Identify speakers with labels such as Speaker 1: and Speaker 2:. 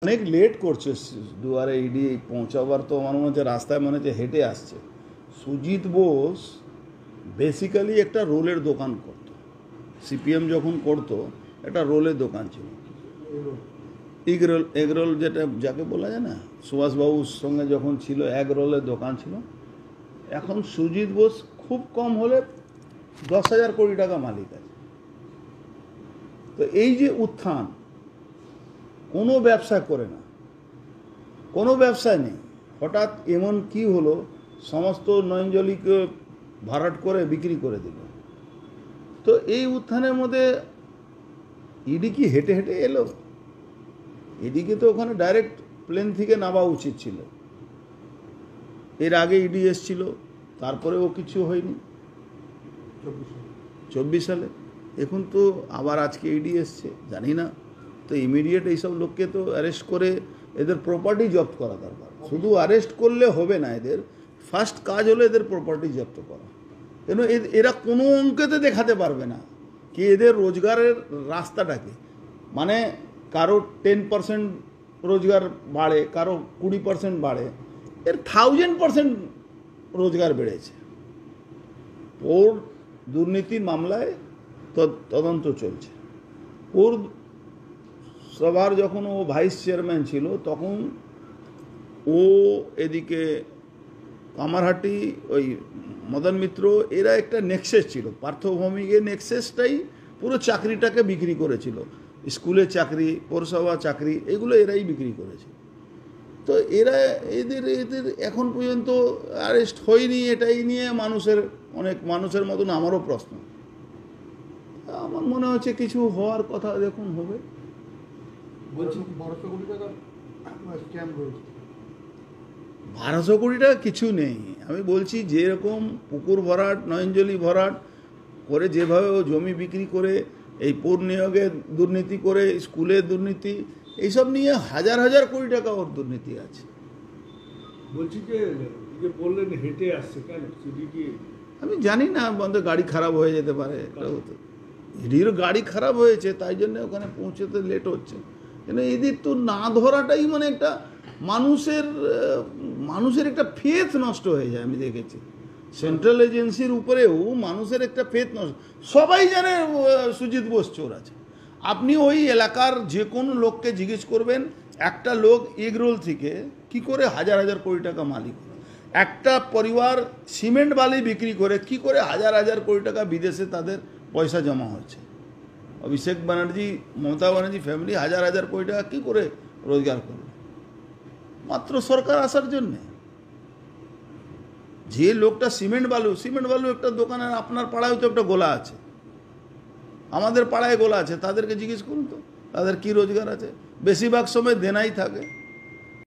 Speaker 1: অনেক লেট করছে দুয়ারে ইডি পৌঁছাবার। তো আমার মনে হচ্ছে রাস্তায় মনে হচ্ছে হেঁটে আসছে। সুজিত বোস বেসিক্যালি একটা রোলের দোকান করতো। সিপিএম যখন করতো একটা রোলের দোকান ছিল, এগরোল যেটা যাকে বলা যায় না, সুভাষবাবুর সঙ্গে যখন ছিল এগ রোলের দোকান ছিল। এখন সুজিত বোস খুব কম হলে 10,000 কোটি টাকা মালিক আছে। তো এই যে উত্থান, কোনো ব্যবসা করে না, কোনো ব্যবসায় নেই, হঠাৎ এমন কি হলো সমস্ত নয়নজলিকে ভরাট করে বিক্রি করে দিল। তো এই উত্থানের মধ্যে ইডি কি হেঁটে হেঁটে এলো? ইডিকে তো ওখানে ডাইরেক্ট প্লেন থেকে নামা উচিত ছিল। এর আগে ইডি এসছিল, তারপরেও কিছু হয়নি 24 সালে। এখন তো আবার আজকে ইডি এসছে, জানি না। তো ইমিডিয়েট এইসব লোককে তো অ্যারেস্ট করে এদের প্রপার্টি জব্দ করা দরকার। শুধু অ্যারেস্ট করলে হবে না, এদের ফার্স্ট কাজ হলো এদের প্রপার্টি জব্দ করা। কেন এরা কোনো অঙ্কেতে দেখাতে পারবে না কি এদের রোজগারের রাস্তাটাকে। মানে কারো 10% রোজগার বাড়ে, কারো 20% বাড়ে, এর 1000% রোজগার বেড়েছে। ওর দুর্নীতির মামলায় তদন্ত চলছে। ওর সবার যখন ও ভাইস চেয়ারম্যান ছিল তখন ও এদিকে কামারহাটি ওই মদন মিত্র এরা একটা নেক্সেস ছিল, পার্থভৌমিকের নেক্সেসটাই পুরো চাকরিটাকে বিক্রি করেছিল। স্কুলের চাকরি, পৌরসভা চাকরি, এগুলো এরাই বিক্রি করেছে। তো এদের এখন পর্যন্ত অ্যারেস্ট হয়নি। এটাই নিয়ে অনেক মানুষের মতন আমারও প্রশ্ন। আমার মনে হচ্ছে কিছু হওয়ার কথা দেখুন হবে।
Speaker 2: বলছি 1200 কোটি টাকা স্ক্যাম হয়েছে।
Speaker 1: 1200 কোটি টাকা কিছু নেই। আমি বলছি যেরকম পুকুর ভরাট, নয়নজলি ভরাট করে, যেভাবে ও জমি বিক্রি করে, এই পৌর নিয়োগে দুর্নীতি করে, স্কুলের দুর্নীতি, এইসব নিয়ে হাজার হাজার কোটি টাকা ওর দুর্নীতি আছে।
Speaker 2: বলছি যে বললেন হেঁটে আসছে কেন সিডিটি?
Speaker 1: আমি জানি না, বন্ধু গাড়ি খারাপ হয়ে যেতে পারে। ইডিরও গাড়ি খারাপ হয়েছে, তাই জন্য ওখানে পৌঁছতে লেট হচ্ছে। কিন্তু এদের তো না ধরাটাই মানে একটা মানুষের একটা ফেথ নষ্ট হয়ে যায়। আমি দেখেছি সেন্ট্রাল এজেন্সির উপরেও মানুষের একটা ফেথ নষ্ট। সবাই জানে সুজিত বোস চোর আছে। আপনি ওই এলাকার যে কোনো লোককে জিজ্ঞেস করবেন, একটা লোক এগরোল থেকে কি করে হাজার হাজার কোটি টাকা মালিক, একটা পরিবার সিমেন্ট বালি বিক্রি করে কি করে হাজার হাজার কোটি টাকা বিদেশে তাদের পয়সা জমা হচ্ছে। অভিষেক ব্যানার্জি, মমতা ব্যানার্জি ফ্যামিলি হাজার হাজার কোটি টাকা কী করে রোজগার করবে মাত্র সরকার আসার জন্যে। যে লোকটা সিমেন্ট বালু একটা দোকানের, আপনার পাড়ায় তো একটা গোলা আছে, আমাদের পাড়ায় গোলা আছে, তাদেরকে জিজ্ঞেস করুন তো তাদের কি রোজগার আছে। বেশিরভাগ সময় দেনাই থাকে।